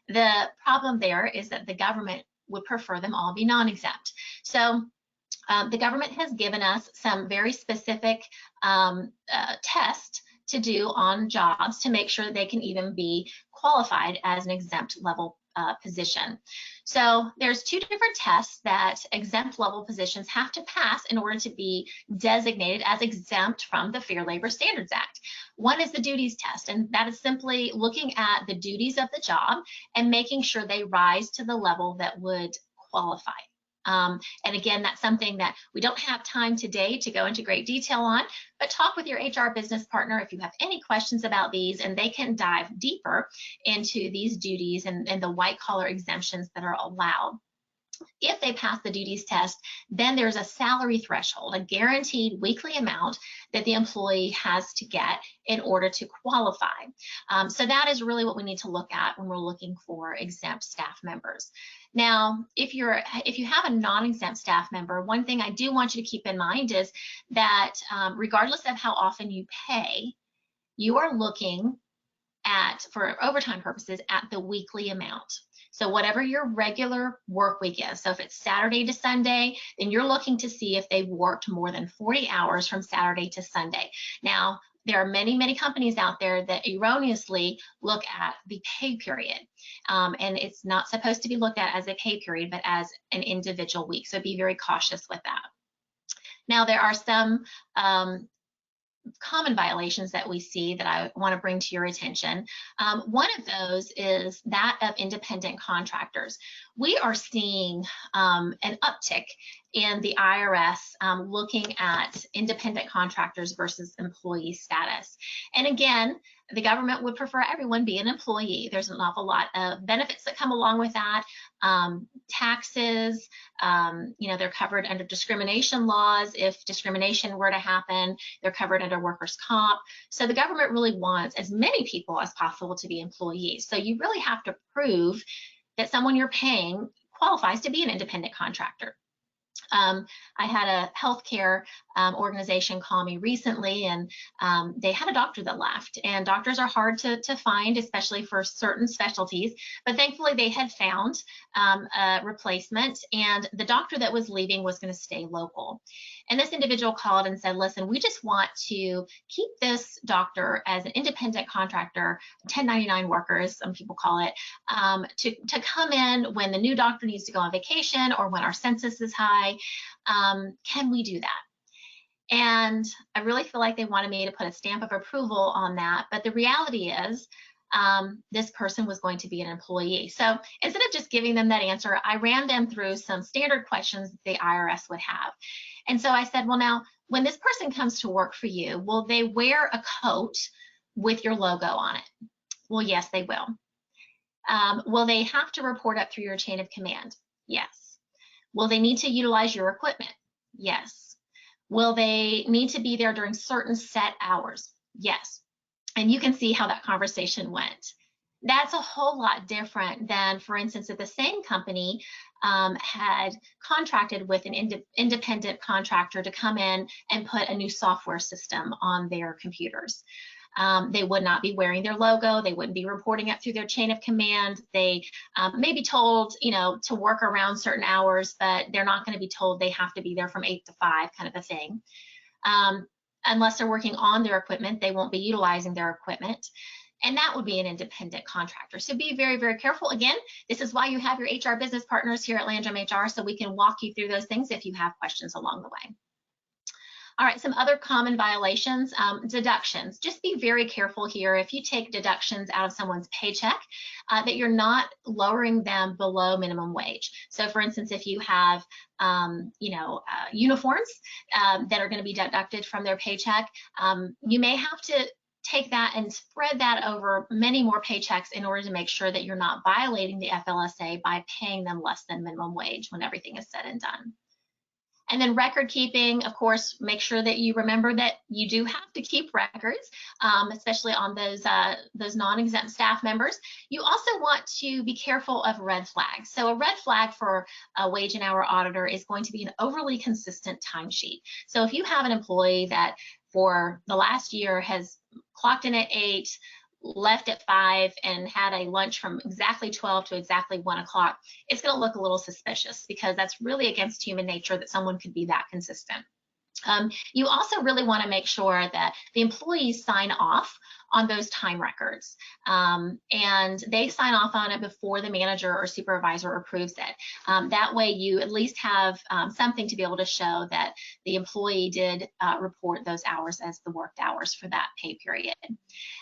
The problem there is that the government would prefer them all be non-exempt. So the government has given us some very specific tests to do on jobs to make sure that they can even be qualified as an exempt level position. So there's 2 different tests that exempt level positions have to pass in order to be designated as exempt from the Fair Labor Standards Act. One is the duties test, and that is simply looking at the duties of the job and making sure they rise to the level that would qualify. And again, that's something that we don't have time today to go into great detail on, but talk with your HR business partner if you have any questions about these, and they can dive deeper into these duties and the white collar exemptions that are allowed. If they pass the duties test, then there's a salary threshold, a guaranteed weekly amount that the employee has to get in order to qualify. So that is really what we need to look at when we're looking for exempt staff members. Now, if you have a non-exempt staff member, one thing I do want you to keep in mind is that regardless of how often you pay, you are looking at, for overtime purposes, at the weekly amount. So whatever your regular work week is, so if it's Saturday to Sunday, then you're looking to see if they've worked more than 40 hours from Saturday to Sunday. Now, there are many, many companies out there that erroneously look at the pay period. And it's not supposed to be looked at as a pay period, but as an individual week. So be very cautious with that. Now, there are some common violations that we see that I want to bring to your attention. One of those is that of independent contractors. We are seeing an uptick in the IRS looking at independent contractors versus employee status. And again, the government would prefer everyone be an employee. There's an awful lot of benefits that come along with that. Taxes, they're covered under discrimination laws. If discrimination were to happen, they're covered under workers' comp. So the government really wants as many people as possible to be employees. So you really have to prove that someone you're paying qualifies to be an independent contractor. I had a healthcare organization call me recently, and they had a doctor that left. And doctors are hard to find, especially for certain specialties. But thankfully, they had found a replacement, and the doctor that was leaving was going to stay local. And this individual called and said, listen, we just want to keep this doctor as an independent contractor, 1099 workers, some people call it, to come in when the new doctor needs to go on vacation or when our census is high. Can we do that? And I really feel like they wanted me to put a stamp of approval on that. But the reality is, this person was going to be an employee. So instead of just giving them that answer, I ran them through some standard questions that the IRS would have. And so I said, well, now, when this person comes to work for you, will they wear a coat with your logo on it? Well, yes, they will. Will they have to report up through your chain of command? Yes. Will they need to utilize your equipment? Yes. Will they need to be there during certain set hours? Yes. And you can see how that conversation went. That's a whole lot different than, for instance, if the same company had contracted with an independent contractor to come in and put a new software system on their computers. They would not be wearing their logo. They wouldn't be reporting up through their chain of command. They may be told, to work around certain hours, but they're not going to be told they have to be there from 8 to 5, kind of a thing. Unless they're working on their equipment, they won't be utilizing their equipment. And that would be an independent contractor. So be very, very careful. Again, this is why you have your HR business partners here at Landrum HR, so we can walk you through those things if you have questions along the way. All right, some other common violations, deductions. Just be very careful here. If you take deductions out of someone's paycheck, that you're not lowering them below minimum wage. So for instance, if you have, uniforms that are going to be deducted from their paycheck, you may have to take that and spread that over many more paychecks in order to make sure that you're not violating the FLSA by paying them less than minimum wage when everything is said and done. And then record keeping, of course, make sure that you remember that you do have to keep records, especially on those non-exempt staff members. You also want to be careful of red flags. So a red flag for a wage and hour auditor is going to be an overly consistent timesheet. So if you have an employee that for the last year has clocked in at 8, left at 5, and had a lunch from exactly 12 to exactly 1 o'clock, it's going to look a little suspicious, because that's really against human nature that someone could be that consistent. You also really want to make sure that the employees sign off on those time records, and they sign off on it before the manager or supervisor approves it. That way you at least have something to be able to show that the employee did report those hours as the worked hours for that pay period.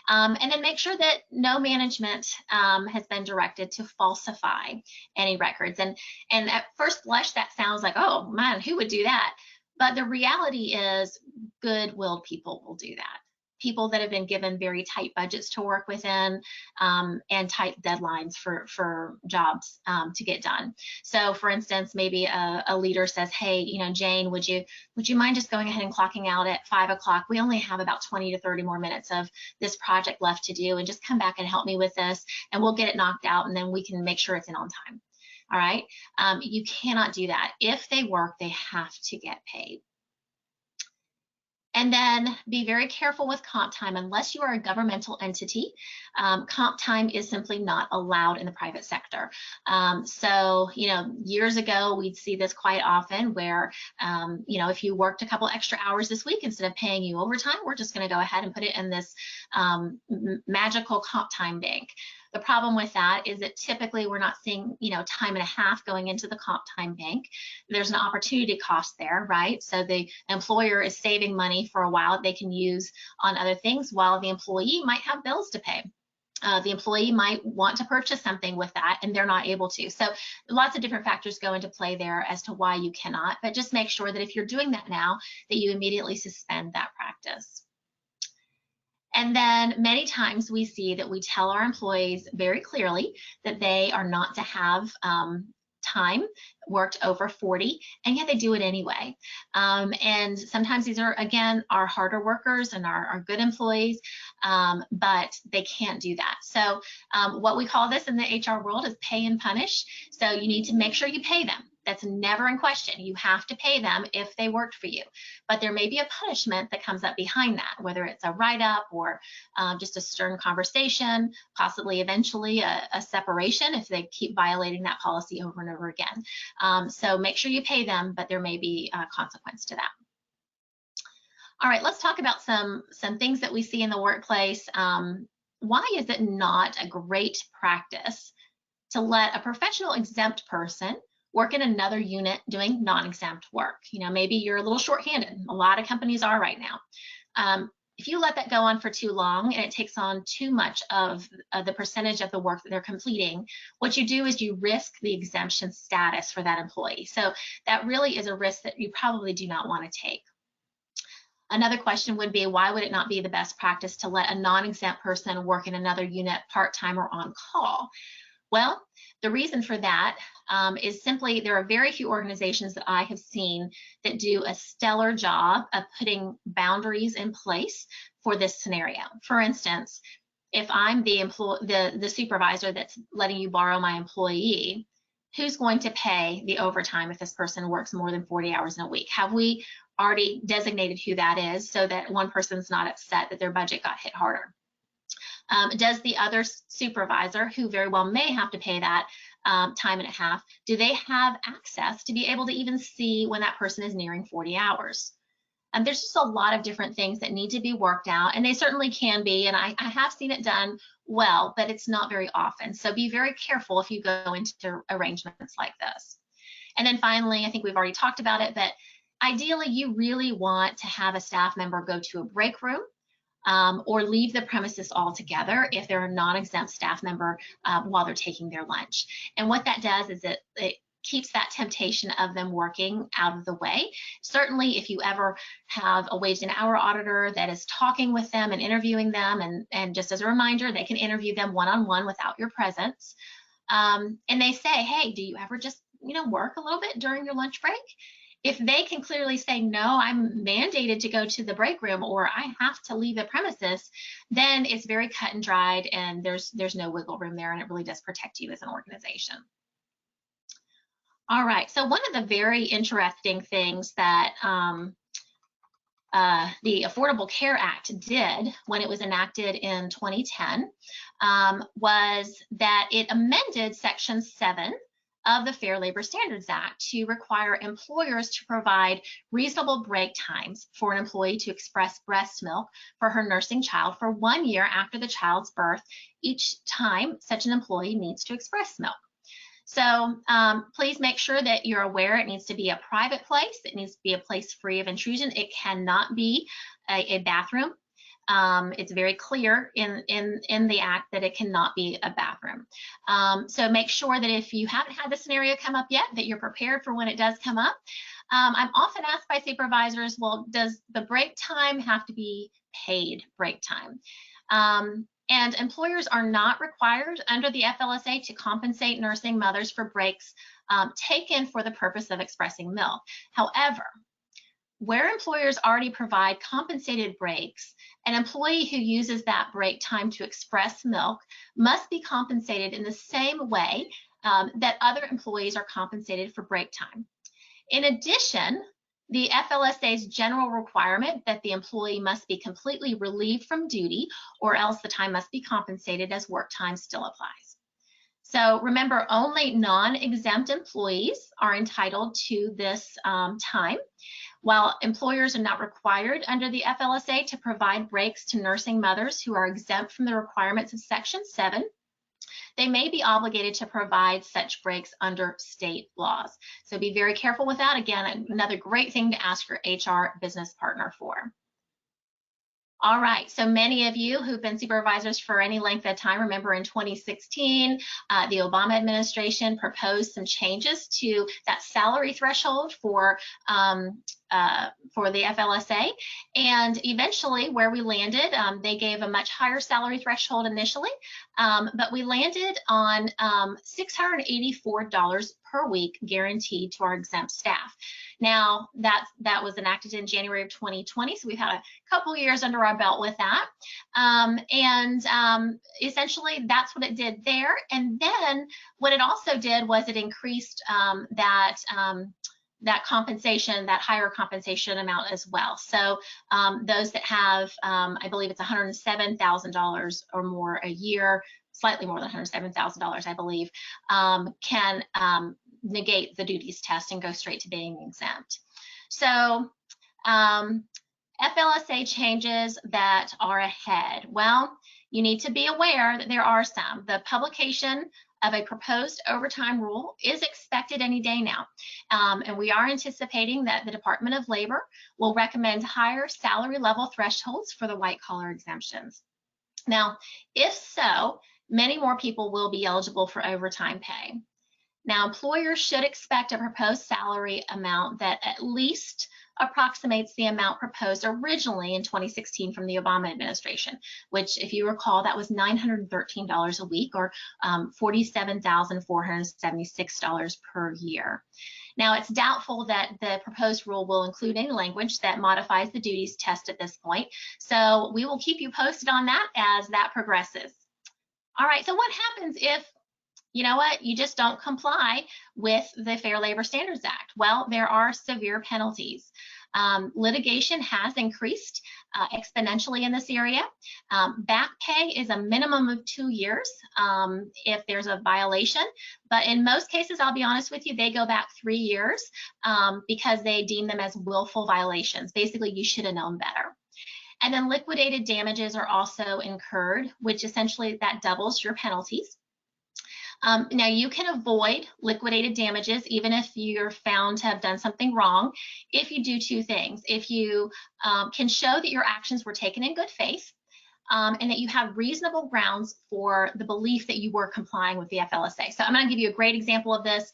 And then make sure that no management has been directed to falsify any records. And at first blush, that sounds like, oh man, who would do that? But the reality is, good-willed people will do that. People that have been given very tight budgets to work within, and tight deadlines for jobs to get done. So for instance, maybe a leader says, hey, Jane, would you mind just going ahead and clocking out at 5 o'clock? We only have about 20 to 30 more minutes of this project left to do, and just come back and help me with this, and we'll get it knocked out, and then we can make sure it's in on time. All right, you cannot do that. If they work, they have to get paid. And then be very careful with comp time. Unless you are a governmental entity, comp time is simply not allowed in the private sector. So, years ago, we'd see this quite often where, if you worked a couple extra hours this week, instead of paying you overtime, we're just going to go ahead and put it in this magical comp time bank. The problem with that is that typically we're not seeing, time and a half going into the comp time bank. There's an opportunity cost there, right? So the employer is saving money for a while they can use on other things, while the employee might have bills to pay. The employee might want to purchase something with that and they're not able to. So lots of different factors go into play there as to why you cannot, but just make sure that if you're doing that now, that you immediately suspend that practice. And then many times we see that we tell our employees very clearly that they are not to have time worked over 40, and yet they do it anyway. And sometimes these are, again, our harder workers and our good employees, but they can't do that. So what we call this in the HR world is pay and punish. So you need to make sure you pay them. That's never in question. You have to pay them if they worked for you. But there may be a punishment that comes up behind that, whether it's a write-up or just a stern conversation, possibly eventually a separation if they keep violating that policy over and over again. So make sure you pay them, but there may be a consequence to that. All right, let's talk about some things that we see in the workplace. Why is it not a great practice to let a professional exempt person work in another unit doing non-exempt work? Maybe you're a little shorthanded. A lot of companies are right now. If you let that go on for too long and it takes on too much of the percentage of the work that they're completing, what you do is you risk the exemption status for that employee. So that really is a risk that you probably do not want to take. Another question would be, why would it not be the best practice to let a non-exempt person work in another unit part-time or on call? Well, the reason for that is simply there are very few organizations that I have seen that do a stellar job of putting boundaries in place for this scenario. For instance, if I'm the supervisor that's letting you borrow my employee, who's going to pay the overtime if this person works more than 40 hours in a week? Have we already designated who that is so that one person's not upset that their budget got hit harder? Does the other supervisor, who very well may have to pay that time and a half, do they have access to be able to even see when that person is nearing 40 hours? There's just a lot of different things that need to be worked out, and they certainly can be, and I have seen it done well, but it's not very often. So be very careful if you go into arrangements like this. And then finally, I think we've already talked about it, but ideally you really want to have a staff member go to a break room or leave the premises altogether if they're a non-exempt staff member while they're taking their lunch. And what that does is it keeps that temptation of them working out of the way. Certainly, if you ever have a wage and hour auditor that is talking with them and interviewing them, and just as a reminder, they can interview them one-on-one without your presence. And they say, hey, do you ever just work a little bit during your lunch break? If they can clearly say, no, I'm mandated to go to the break room or I have to leave the premises, then it's very cut and dried and there's no wiggle room there, and it really does protect you as an organization. All right, so one of the very interesting things that the Affordable Care Act did when it was enacted in 2010 was that it amended Section 7 of the Fair Labor Standards Act to require employers to provide reasonable break times for an employee to express breast milk for her nursing child for 1 year after the child's birth, each time such an employee needs to express milk. So please make sure that you're aware it needs to be a private place. It needs to be a place free of intrusion. It cannot be a bathroom. It's very clear in the act that it cannot be a bathroom. So make sure that if you haven't had the scenario come up yet, that you're prepared for when it does come up. I'm often asked by supervisors, well, does the break time have to be paid break time? And employers are not required under the FLSA to compensate nursing mothers for breaks taken for the purpose of expressing milk. However, where employers already provide compensated breaks, an employee who uses that break time to express milk must be compensated in the same way that other employees are compensated for break time. In addition, the FLSA's general requirement that the employee must be completely relieved from duty, or else the time must be compensated as work time still applies. So remember, only non-exempt employees are entitled to this time. While employers are not required under the FLSA to provide breaks to nursing mothers who are exempt from the requirements of Section 7, they may be obligated to provide such breaks under state laws. So be very careful with that. Again, another great thing to ask your HR business partner for. All right, so many of you who've been supervisors for any length of time remember in 2016, the Obama administration proposed some changes to that salary threshold for the FLSA, and eventually where we landed, they gave a much higher salary threshold initially, but we landed on $684 per week guaranteed to our exempt staff. Now, that was enacted in January of 2020, so we've had a couple years under our belt with that. Essentially, that's what it did there. And then what it also did was it increased that compensation, that higher compensation amount as well. So those that have, I believe it's $107,000 or more a year, slightly more than $107,000, I believe, can negate the duties test and go straight to being exempt. So FLSA changes that are ahead. Well, you need to be aware that there are some. The publication of a proposed overtime rule is expected any day now. And we are anticipating that the Department of Labor will recommend higher salary level thresholds for the white collar exemptions. Now, if so, many more people will be eligible for overtime pay. Now, employers should expect a proposed salary amount that at least approximates the amount proposed originally in 2016 from the Obama administration, which, if you recall, that was $913 a week, or $47,476 per year. Now, it's doubtful that the proposed rule will include any language that modifies the duties test at this point, so we will keep you posted on that as that progresses. All right, so what happens if, you know what, you just don't comply with the Fair Labor Standards Act? Well, there are severe penalties. Litigation has increased exponentially in this area. Back pay is a minimum of 2 years if there's a violation, but in most cases, I'll be honest with you, they go back 3 years because they deem them as willful violations. Basically, you should have known better. And then liquidated damages are also incurred, which essentially that doubles your penalties. Now, you can avoid liquidated damages even if you're found to have done something wrong if you do two things. If you can show that your actions were taken in good faith and that you have reasonable grounds for the belief that you were complying with the FLSA. So I'm going to give you a great example of this.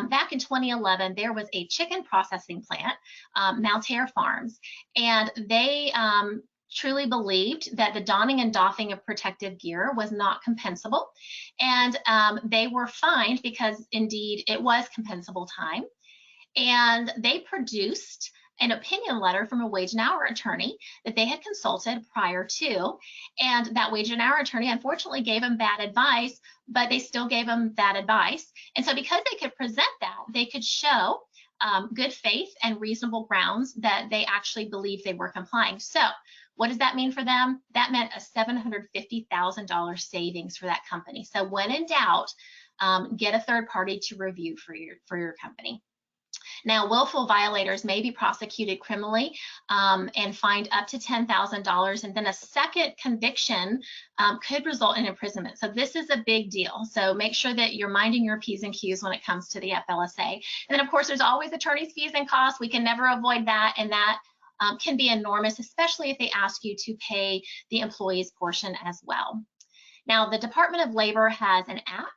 Back in 2011, there was a chicken processing plant, Maltaire Farms, and they truly believed that the donning and doffing of protective gear was not compensable, and they were fined because indeed it was compensable time, and they produced an opinion letter from a wage and hour attorney that they had consulted prior to, and that wage and hour attorney unfortunately gave them bad advice, but they still gave them that advice. And so because they could present that, they could show good faith and reasonable grounds that they actually believed they were complying. So what does that mean for them? That meant a $750,000 savings for that company. So when in doubt, get a third party to review for your company. Now, willful violators may be prosecuted criminally and fined up to $10,000, and then a second conviction could result in imprisonment. So this is a big deal. So make sure that you're minding your P's and Q's when it comes to the FLSA. And then, of course, there's always attorney's fees and costs. We can never avoid that, and that can be enormous, especially if they ask you to pay the employee's portion as well. Now, the Department of Labor has an app.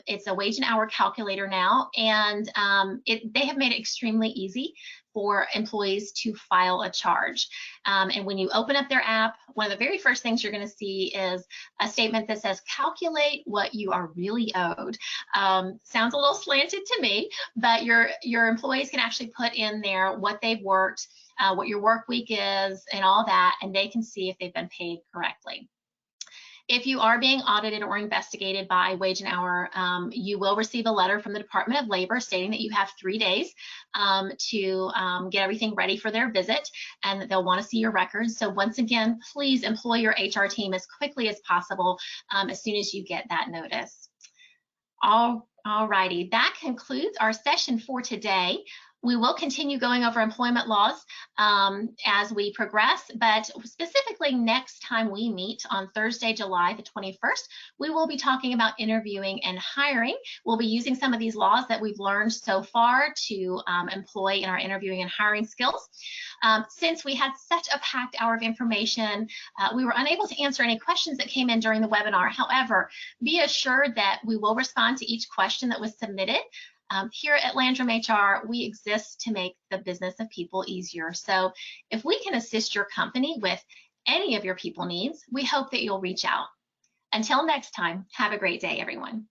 It's a wage and hour calculator now, and they have made it extremely easy for employees to file a charge. And when you open up their app, one of the very first things you're going to see is a statement that says, calculate what you are really owed. Sounds a little slanted to me, but your employees can actually put in there what they've worked, what your work week is, and all that, and they can see if they've been paid correctly. If you are being audited or investigated by Wage and Hour, you will receive a letter from the Department of Labor stating that you have 3 days to get everything ready for their visit, and that they'll want to see your records. So once again, please employ your HR team as quickly as possible as soon as you get that notice. All righty, that concludes our session for today. We will continue going over employment laws as we progress, but specifically next time we meet on Thursday, July the 21st, we will be talking about interviewing and hiring. We'll be using some of these laws that we've learned so far to employ in our interviewing and hiring skills. Since we had such a packed hour of information, we were unable to answer any questions that came in during the webinar. However, be assured that we will respond to each question that was submitted. Here at Landrum HR, we exist to make the business of people easier. So if we can assist your company with any of your people needs, we hope that you'll reach out. Until next time, have a great day, everyone.